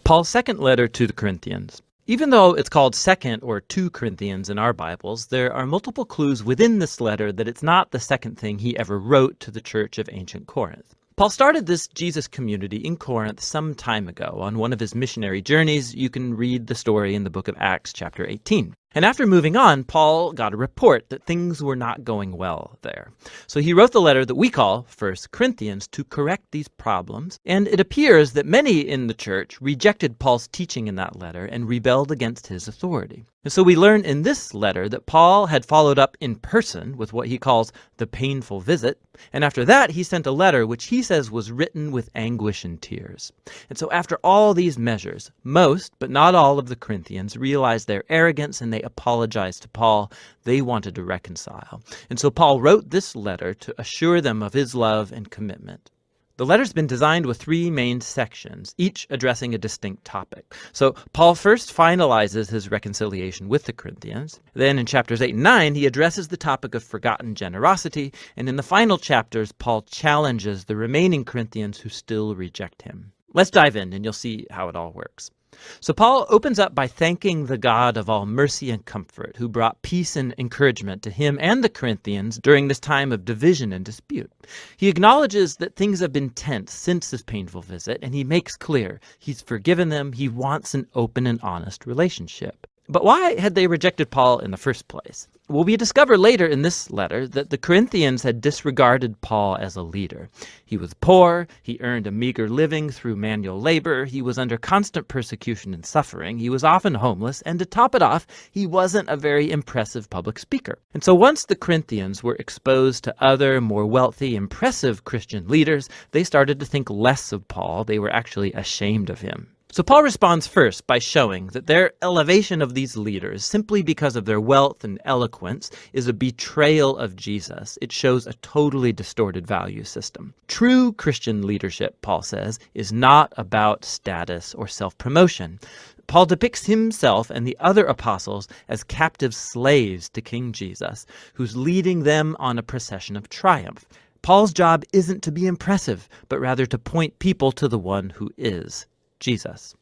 Paul's second letter to the Corinthians. Even though it's called 2nd or 2 Corinthians in our Bibles, there are multiple clues within this letter that it's not the second thing he ever wrote to the church of ancient Corinth. Paul started this Jesus community in Corinth some time ago. On one of his missionary journeys, you can read the story in the book of Acts chapter 18. And after moving on, Paul got a report that things were not going well there. So he wrote the letter that we call 1 Corinthians to correct these problems. And it appears that many in the church rejected Paul's teaching in that letter and rebelled against his authority. And so we learn in this letter that Paul had followed up in person with what he calls the painful visit. And after that, he sent a letter which he says was written with anguish and tears. And so after all these measures, most, but not all of the Corinthians realized their arrogance and they apologized to Paul. They wanted to reconcile. And so Paul wrote this letter to assure them of his love and commitment. The letter's been designed with 3 main sections, each addressing a distinct topic. So Paul first finalizes his reconciliation with the Corinthians. Then in chapters 8 and 9, he addresses the topic of forgotten generosity. And in the final chapters, Paul challenges the remaining Corinthians who still reject him. Let's dive in and you'll see how it all works. So Paul opens up by thanking the God of all mercy and comfort, who brought peace and encouragement to him and the Corinthians during this time of division and dispute. He acknowledges that things have been tense since this painful visit, and he makes clear he's forgiven them. He wants an open and honest relationship. But why had they rejected Paul in the first place? Well, we discover later in this letter that the Corinthians had disregarded Paul as a leader. He was poor, he earned a meager living through manual labor, he was under constant persecution and suffering, he was often homeless, and to top it off, he wasn't a very impressive public speaker. And so once the Corinthians were exposed to other, more wealthy, impressive Christian leaders, they started to think less of Paul. They were actually ashamed of him. So Paul responds first by showing that their elevation of these leaders, simply because of their wealth and eloquence, is a betrayal of Jesus. It shows a totally distorted value system. True Christian leadership, Paul says, is not about status or self-promotion. Paul depicts himself and the other apostles as captive slaves to King Jesus, who's leading them on a procession of triumph. Paul's job isn't to be impressive, but rather to point people to the one who is Jesus.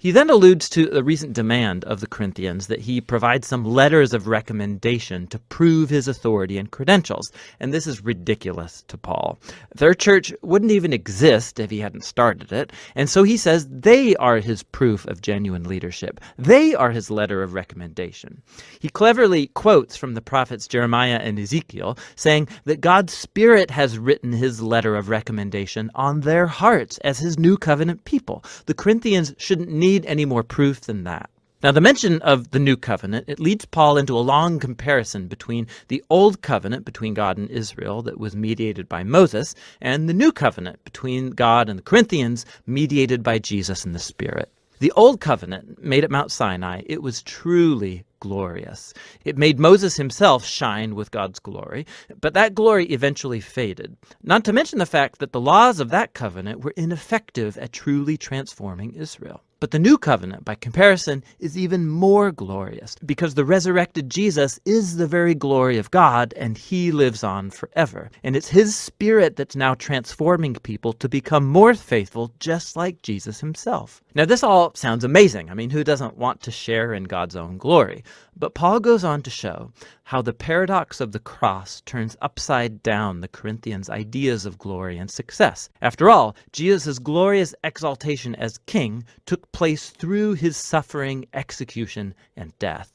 He then alludes to the recent demand of the Corinthians that he provide some letters of recommendation to prove his authority and credentials. And this is ridiculous to Paul. Their church wouldn't even exist if he hadn't started it. And so he says they are his proof of genuine leadership. They are his letter of recommendation. He cleverly quotes from the prophets Jeremiah and Ezekiel, saying that God's Spirit has written his letter of recommendation on their hearts as his new covenant people. The Corinthians shouldn't need any more proof than that. Now, the mention of the new covenant, it leads Paul into a long comparison between the old covenant between God and Israel that was mediated by Moses and the new covenant between God and the Corinthians mediated by Jesus and the Spirit. The old covenant made at Mount Sinai, it was truly glorious. It made Moses himself shine with God's glory, but that glory eventually faded. Not to mention the fact that the laws of that covenant were ineffective at truly transforming Israel. But the new covenant, by comparison, is even more glorious because the resurrected Jesus is the very glory of God and he lives on forever. And it's his Spirit that's now transforming people to become more faithful, just like Jesus himself. Now, this all sounds amazing. I mean, who doesn't want to share in God's own glory? But Paul goes on to show how the paradox of the cross turns upside down the Corinthians' ideas of glory and success. After all, Jesus' glorious exaltation as king took place through his suffering, execution, and death.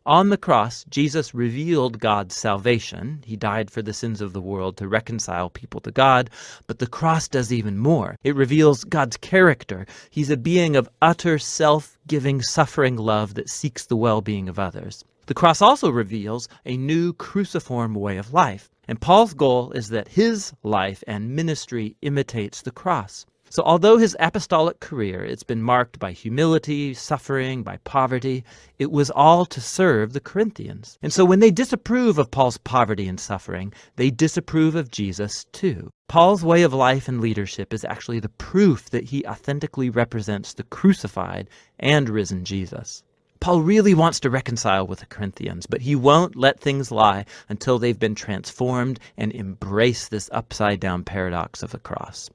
On the cross, Jesus revealed God's salvation. He died for the sins of the world to reconcile people to God. But the cross does even more. It reveals God's character. He's a being of utter self-giving, suffering love that seeks the well-being of others. The cross also reveals a new cruciform way of life. And Paul's goal is that his life and ministry imitates the cross. So although his apostolic career, it's been marked by humility, suffering, by poverty, it was all to serve the Corinthians. And so when they disapprove of Paul's poverty and suffering, they disapprove of Jesus too. Paul's way of life and leadership is actually the proof that he authentically represents the crucified and risen Jesus. Paul really wants to reconcile with the Corinthians, but he won't let things lie until they've been transformed and embrace this upside-down paradox of the cross.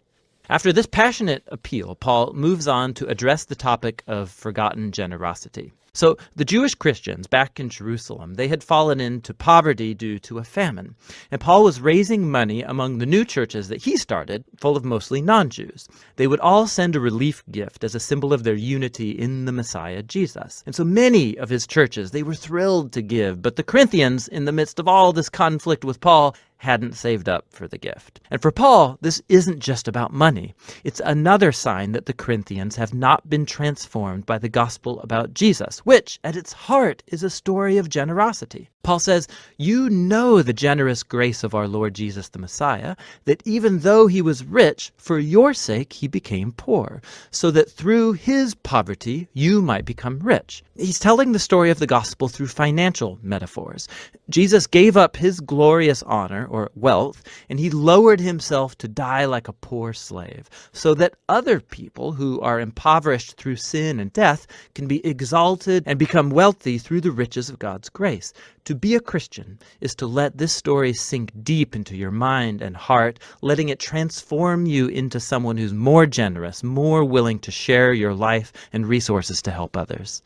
After this passionate appeal, Paul moves on to address the topic of forgotten generosity. So the Jewish Christians back in Jerusalem, they had fallen into poverty due to a famine. And Paul was raising money among the new churches that he started, full of mostly non-Jews. They would all send a relief gift as a symbol of their unity in the Messiah, Jesus. And so many of his churches, they were thrilled to give. But the Corinthians, in the midst of all this conflict with Paul, hadn't saved up for the gift. And for Paul, this isn't just about money. It's another sign that the Corinthians have not been transformed by the gospel about Jesus, which, at its heart, is a story of generosity. Paul says, "You know the generous grace of our Lord Jesus the Messiah, that even though he was rich, for your sake he became poor, so that through his poverty you might become rich." He's telling the story of the gospel through financial metaphors. Jesus gave up his glorious honor, or wealth, and he lowered himself to die like a poor slave, so that other people who are impoverished through sin and death can be exalted and become wealthy through the riches of God's grace. To be a Christian is to let this story sink deep into your mind and heart, letting it transform you into someone who's more generous, more willing to share your life and resources to help others.